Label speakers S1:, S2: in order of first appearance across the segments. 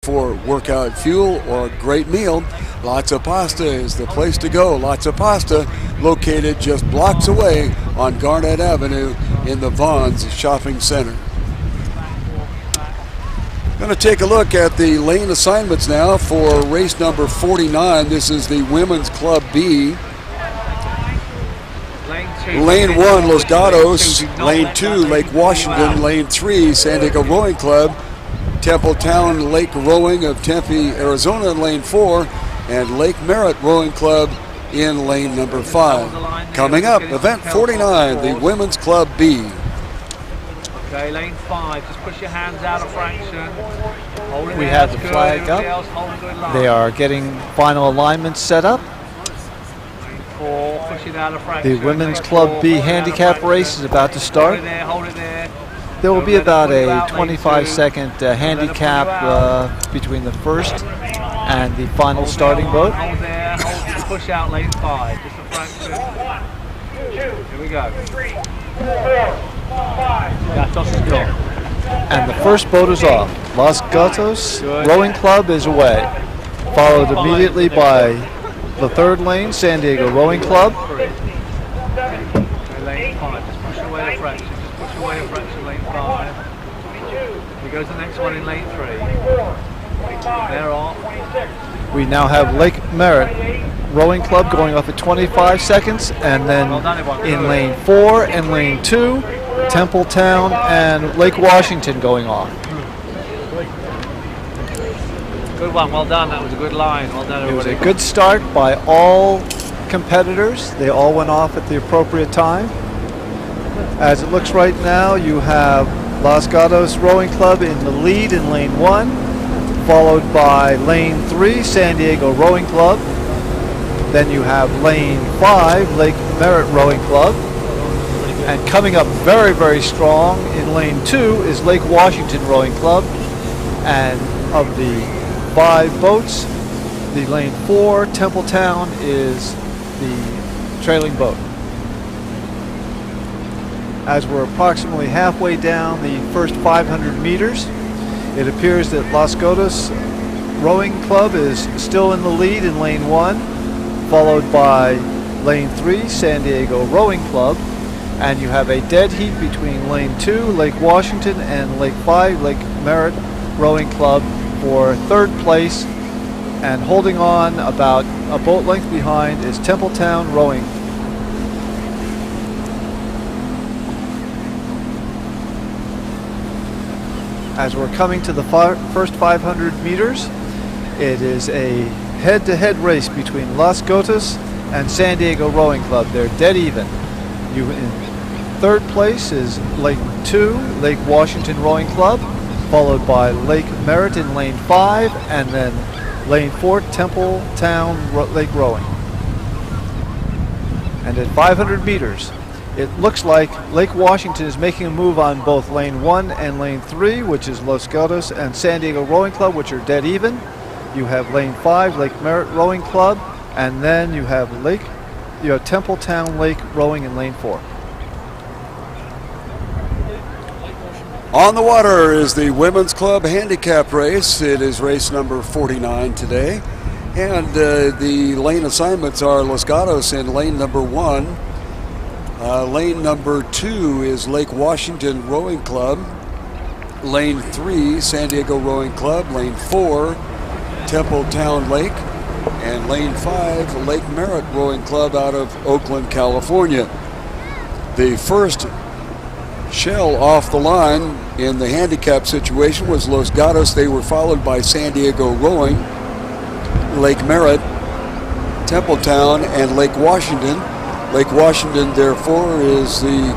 S1: for workout fuel or a great meal, Lots Pasta is the place to go. Lots Pasta, located just blocks away on Garnett Avenue in the Vons Shopping Center. Going to take a look at the lane assignments now for race number 49. This is the Women's Club B. Lane 1, Los Gatos. Lane 2, Lake Washington. Lane 3, San Diego Rowing Club. Templetown Lake Rowing of Tempe, Arizona in lane 4. And Lake Merritt Rowing Club in lane number 5. Coming up, event 49, the Women's Club B.
S2: Okay, lane 5, just push your hands out a fraction.
S3: We have the flag up. They are getting final alignments set up.
S2: Lane 4, push it out a fraction.
S3: The Women's Club B handicap race is about to start.
S2: Hold it there.
S3: There will be about a 25-second handicap between the first and the final starting boat.
S2: Hold there, hold, push out lane 5, just a fraction. Here we go. 3, 4, 5. Gatos is gone.
S3: And the first boat is off. Los Gatos Rowing Club is away, followed immediately by the third lane, San Diego Rowing Club.
S2: Okay, lane 5, just push away a fraction, lane 5. Here goes the next one in lane 3. They're off.
S3: We now have Lake Merritt Rowing Club going off at 25 seconds, and then in lane 4 and lane 2, Templetown and Lake Washington going off.
S2: Good one, well done. That was a good line. Well done, everybody.
S3: It was a good start by all competitors. They all went off at the appropriate time. As it looks right now, you have Los Gatos Rowing Club in the lead in lane 1, followed by lane 3, San Diego Rowing Club. Then you have lane 5, Lake Merritt Rowing Club. And coming up very, very strong in lane 2 is Lake Washington Rowing Club. And of the 5 boats, the lane 4, Templetown, is the trailing boat. As we're approximately halfway down the first 500 meters, it appears that Los Gatos Rowing Club is still in the lead in lane 1, followed by lane 3, San Diego Rowing Club. And you have a dead heat between lane 2, Lake Washington, and lane 5, Lake Merritt Rowing Club for third place. And holding on about a boat length behind is Templetown Rowing. As we're coming to the first 500 meters, it is a head-to-head race between Los Gatos and San Diego Rowing Club. They're dead even. In third place is lane 2, Lake Washington Rowing Club, followed by Lake Merritt in lane 5, and then lane 4, Templetown Lake Rowing. And at 500 meters, it looks like Lake Washington is making a move on both lane 1 and lane 3, which is Los Gatos and San Diego Rowing Club, which are dead even. You have lane 5, Lake Merritt Rowing Club, and then you have Templetown Lake Rowing in lane 4.
S1: On the water is the Women's Club Handicap Race. It is race number 49 today. And the lane assignments are Los Gatos in lane number 1. Lane number 2 is Lake Washington Rowing Club. Lane 3, San Diego Rowing Club. Lane 4, Templetown Lake. And lane 5, Lake Merritt Rowing Club out of Oakland, California. The first shell off the line in the handicap situation was Los Gatos. They were followed by San Diego Rowing, Lake Merritt, Templetown, and Lake Washington. Lake Washington, therefore, is the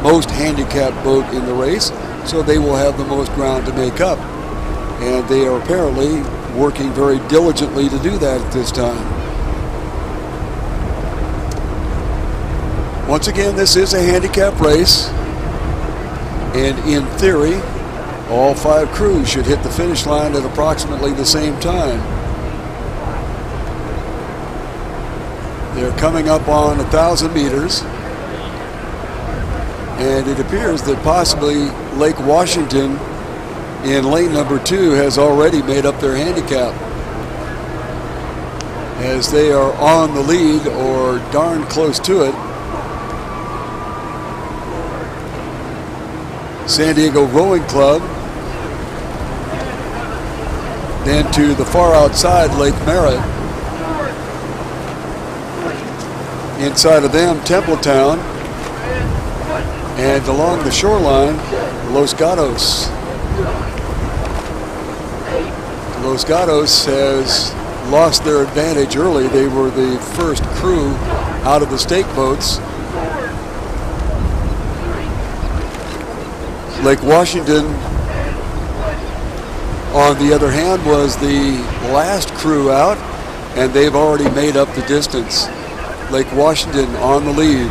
S1: most handicapped boat in the race, so they will have the most ground to make up. And they are apparently working very diligently to do that at this time. Once again, this is a handicap race, and in theory, all 5 crews should hit the finish line at approximately the same time. They're coming up on 1,000 meters, and it appears that possibly Lake Washington in lane number 2 has already made up their handicap, as they are on the lead or darn close to it. San Diego Rowing Club. Then to the far outside, Lake Merritt. Inside of them, Templetown. And along the shoreline, Los Gatos. Los Gatos has lost their advantage early. They were the first crew out of the stake boats. Lake Washington, on the other hand, was the last crew out, and they've already made up the distance. Lake Washington on the lead.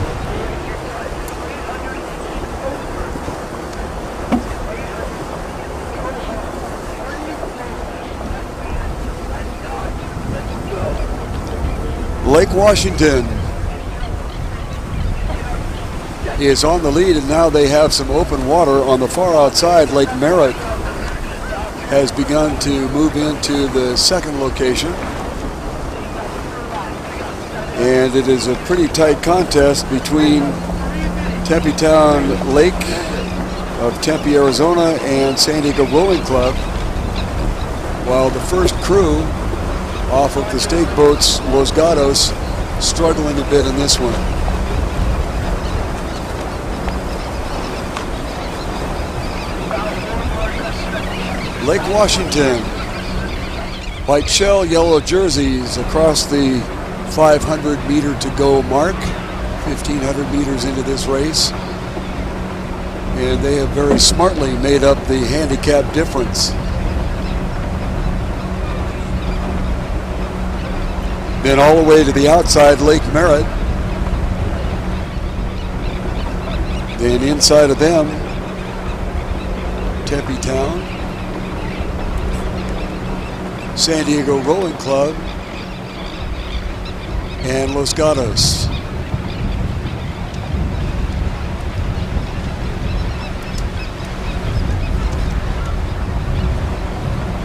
S1: Lake Washington is on the lead, and now they have some open water on the far outside. Lake Merritt has begun to move into the second location, and it is a pretty tight contest between Tempe Town Lake of Tempe, Arizona, and San Diego Rowing Club, while the first crew off of the stake boats, Los Gatos, struggling a bit in this one. Lake Washington, white shell, yellow jerseys across the 500 meter to go mark, 1,500 meters into this race. And they have very smartly made up the handicap difference. Then all the way to the outside, Lake Merritt. Then inside of them, Tempe Town, San Diego Rowing Club, and Los Gatos.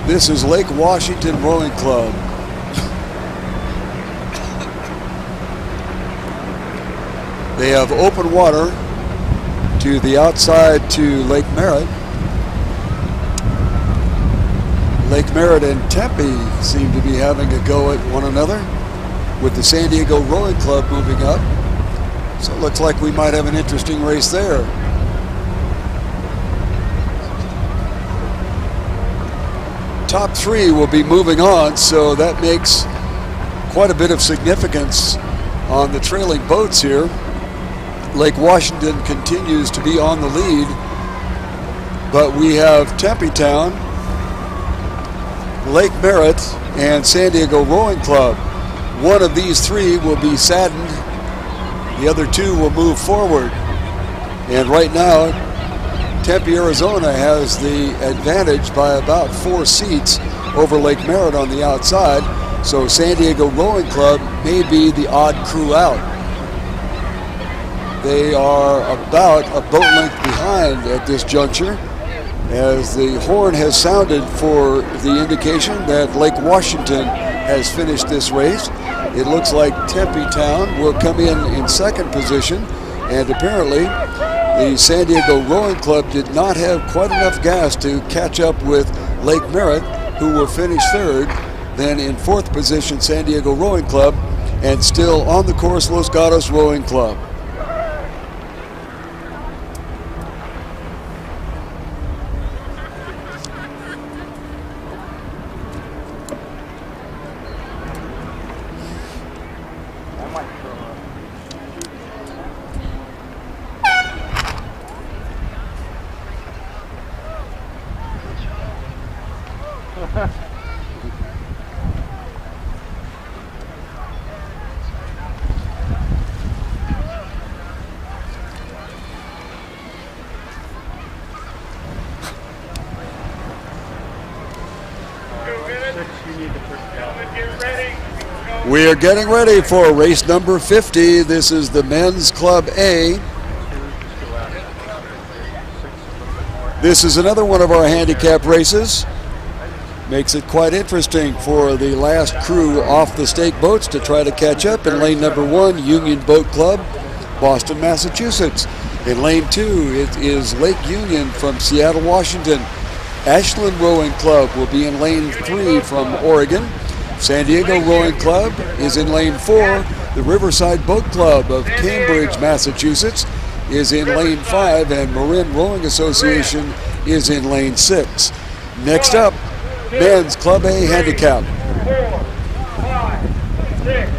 S1: This is Lake Washington Rowing Club. They have open water to the outside to Lake Merritt. Lake Merritt and Tempe seem to be having a go at one another, with the San Diego Rowing Club moving up. So it looks like we might have an interesting race there. Top 3 will be moving on, so that makes quite a bit of significance on the trailing boats here. Lake Washington continues to be on the lead, but we have Tempe Town, Lake Merritt, and San Diego Rowing Club. One of these 3 will be saddened. The other 2 will move forward. And right now, Tempe, Arizona has the advantage by about 4 seats over Lake Merritt on the outside. So San Diego Rowing Club may be the odd crew out. They are about a boat length behind at this juncture, as the horn has sounded for the indication that Lake Washington has finished this race. It looks like Tempe Town will come in second position, and apparently the San Diego Rowing Club did not have quite enough gas to catch up with Lake Merritt, who will finish third. Then in fourth position, San Diego Rowing Club, and still on the course, Los Gatos Rowing Club. We are getting ready for race number 50. This is the Men's Club A. This is another one of our handicap races. Makes it quite interesting for the last crew off the stake boats to try to catch up. In lane number 1, Union Boat Club, Boston, Massachusetts. In lane 2, it is Lake Union from Seattle, Washington. Ashland Rowing Club will be in lane 3 from Oregon. San Diego Rowing Club is in lane 4. The Riverside Boat Club of Cambridge, Massachusetts is in lane 5, and Marin Rowing Association is in lane 6. Next up, men's Club A handicap.
S4: 4, 5, 6,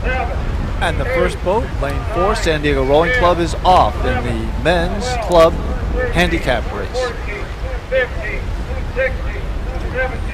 S4: 7.
S3: And the first boat, lane 4, San Diego Rowing Club, is off in the men's club handicap race.
S4: 14, 15, 16, 17.